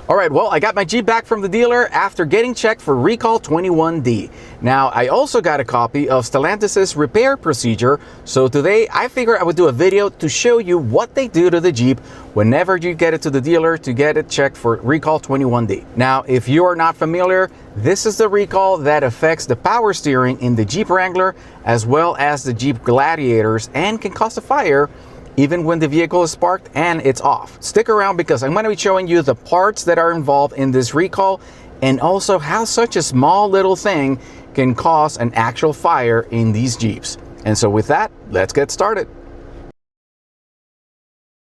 All right, well, I got my Jeep back from the dealer after getting checked for Recall 21D. Now, I also got a copy of Stellantis' repair procedure, so today I figured I would do a video to show you what they do to the Jeep whenever you get it to the dealer to get it checked for Recall 21D. Now, if you are not familiar, this is the recall that affects the power steering in the Jeep Wrangler as well as the Jeep Gladiators and can cause a fire even when the vehicle is parked and it's off. Stick around because I'm going to be showing you the parts that are involved in this recall and also how such a small little thing can cause an actual fire in these Jeeps. And so with that, let's get started.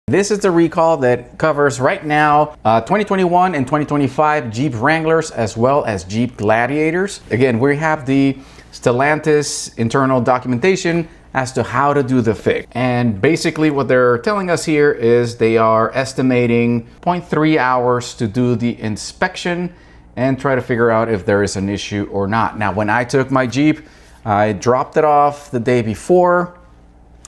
This is the recall that covers right now 2021 and 2025 Jeep Wranglers as well as Jeep Gladiators. Again, we have the Stellantis internal documentation as to how to do the fix. And basically what they're telling us here is they are estimating 0.3 hours to do the inspection and try to figure out if there is an issue or not. Now, when I took my Jeep, I dropped it off the day before.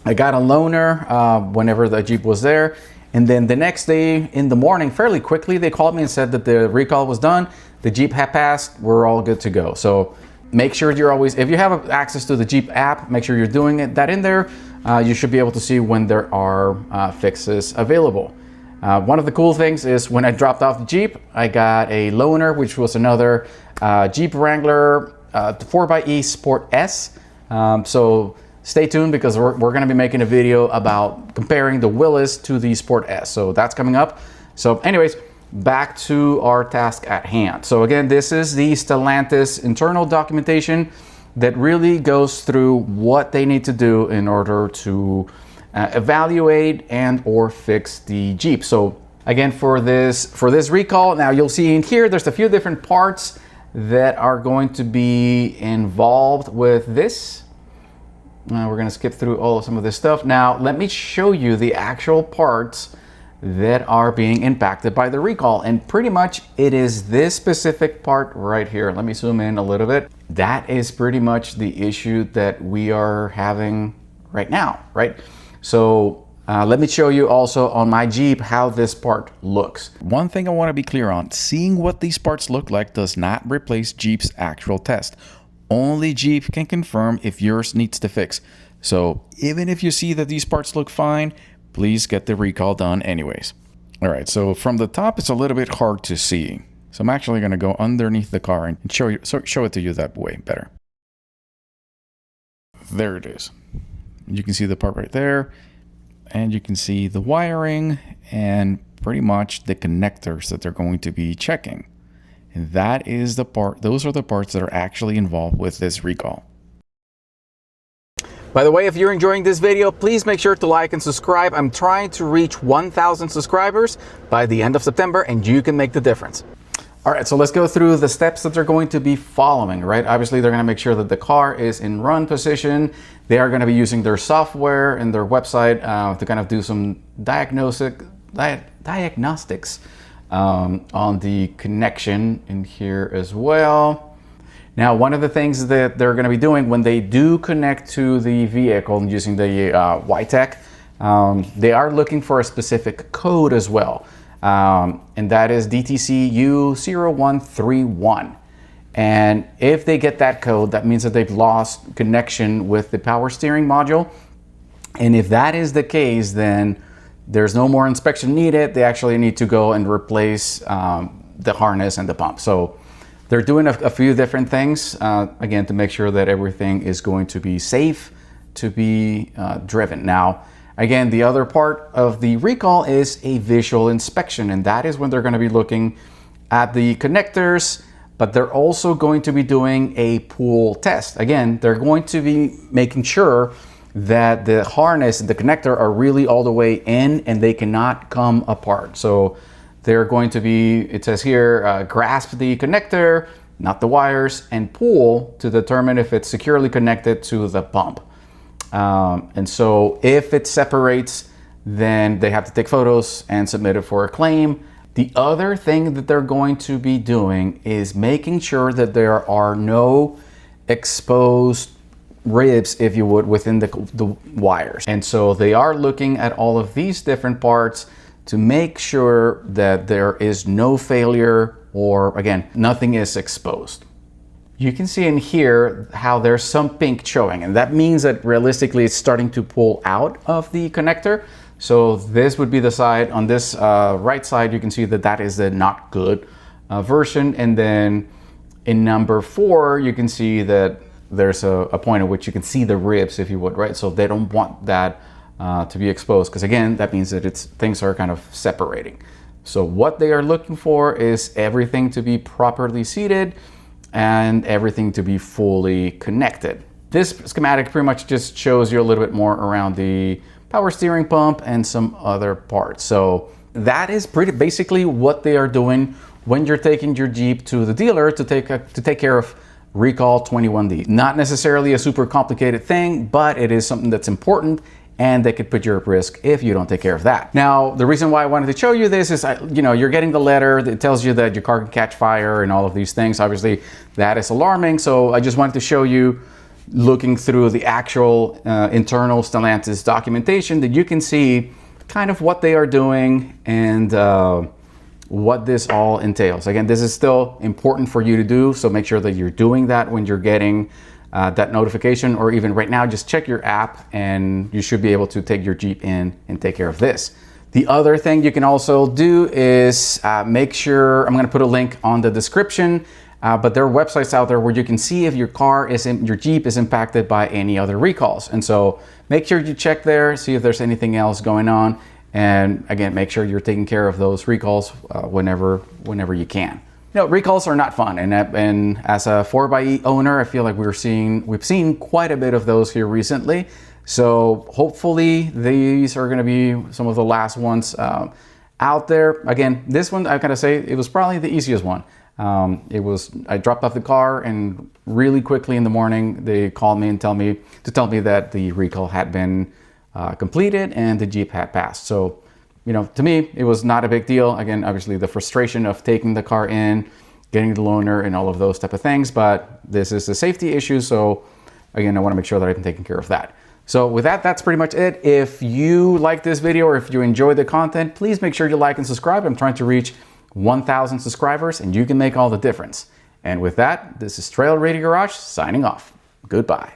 I got a loaner whenever the Jeep was there. And then the next day in the morning, fairly quickly, they called me and said that the recall was done. The Jeep had passed, we're all good to go. So make sure you're always, if you have access to the Jeep app, make sure you're doing that in there. You should be able to see when there are fixes available. One of the cool things is when I dropped off the Jeep, I got a loaner, which was another Jeep Wrangler 4xe Sport S. So stay tuned because we're going to be making a video about comparing the Willys to the Sport S. So that's coming up. So anyways, back to our task at hand. So again, this is the Stellantis internal documentation that really goes through what they need to do in order to evaluate and or fix the Jeep. So again, for this recall, now you'll see in here, there's a few different parts that are going to be involved with this. We're going to skip through some of this stuff. Now, let me show you the actual parts that are being impacted by the recall. And pretty much it is this specific part right here. Let me zoom in a little bit. That is pretty much the issue that we are having right now, right? So let me show you also on my Jeep how this part looks. One thing I want to be clear on, seeing what these parts look like does not replace Jeep's actual test. Only Jeep can confirm if yours needs to fix. So even if you see that these parts look fine, please get the recall done anyways. All right, so from the top, it's a little bit hard to see. So I'm actually going to go underneath the car and show it to you that way better. There it is. You can see the part right there, and you can see the wiring and pretty much the connectors that they're going to be checking. And that is the part, those are the parts that are actually involved with this recall. By the way, if you're enjoying this video, please make sure to like and subscribe. I'm trying to reach 1,000 subscribers by the end of September, and you can make the difference. All right, so let's go through the steps that they're going to be following, right? Obviously, they're going to make sure that the car is in run position. They are going to be using their software and their website to kind of do some diagnostics on the connection in here as well. Now, one of the things that they're going to be doing when they do connect to the vehicle using the YTech, they are looking for a specific code as well. And that is DTCU0131. And if they get that code, that means that they've lost connection with the power steering module. And if that is the case, then there's no more inspection needed. They actually need to go and replace the harness and the pump. So they're doing a few different things, again, to make sure that everything is going to be safe to be driven. Now, again, the other part of the recall is a visual inspection, and that is when they're going to be looking at the connectors, but they're also going to be doing a pull test. Again, they're going to be making sure that the harness and the connector are really all the way in and they cannot come apart. So they're going to be, it says here, grasp the connector, not the wires, and pull to determine if it's securely connected to the pump. And so if it separates, then they have to take photos and submit it for a claim. The other thing that they're going to be doing is making sure that there are no exposed ribs, if you would, within the wires. And so they are looking at all of these different parts to make sure that there is no failure or, again, nothing is exposed. You can see in here how there's some pink showing, and that means that realistically it's starting to pull out of the connector. So this would be the side. On this right side, you can see that that is the not good version. And then in number 4, you can see that there's a point at which you can see the ribs, if you would, right? So they don't want that to be exposed, because again, that means that things are kind of separating. So what they are looking for is everything to be properly seated and everything to be fully connected. This schematic pretty much just shows you a little bit more around the power steering pump and some other parts. So that is pretty basically what they are doing when you're taking your Jeep to the dealer to take care of Recall 21D. Not necessarily a super complicated thing, but it is something that's important and that could put you at risk if you don't take care of that. Now, the reason why I wanted to show you this is, you're getting the letter that tells you that your car can catch fire and all of these things. Obviously, that is alarming. So I just wanted to show you, looking through the actual internal Stellantis documentation, that you can see kind of what they are doing and what this all entails. Again, this is still important for you to do, so make sure that you're doing that when you're getting that notification, or even right now, just check your app and you should be able to take your Jeep in and take care of this. The other thing you can also do is make sure, I'm going to put a link on the description, but there are websites out there where you can see if your Jeep is impacted by any other recalls. And so make sure you check there, see if there's anything else going on. And again, make sure you're taking care of those recalls whenever you can. Recalls are not fun, and as a 4xe owner, I feel like we've seen quite a bit of those here recently. So hopefully these are going to be some of the last ones out there. Again, this one, I gotta say, it was probably the easiest one. I dropped off the car, and really quickly in the morning, they called me and tell me that the recall had been completed and the Jeep had passed. So, to me, it was not a big deal. Again, obviously the frustration of taking the car in, getting the loaner and all of those type of things, but this is a safety issue. So again, I want to make sure that I'm taking care of that. So with that, that's pretty much it. If you like this video or if you enjoy the content, please make sure you like and subscribe. I'm trying to reach 1,000 subscribers, and you can make all the difference. And with that, this is Trail Radio Garage signing off. Goodbye.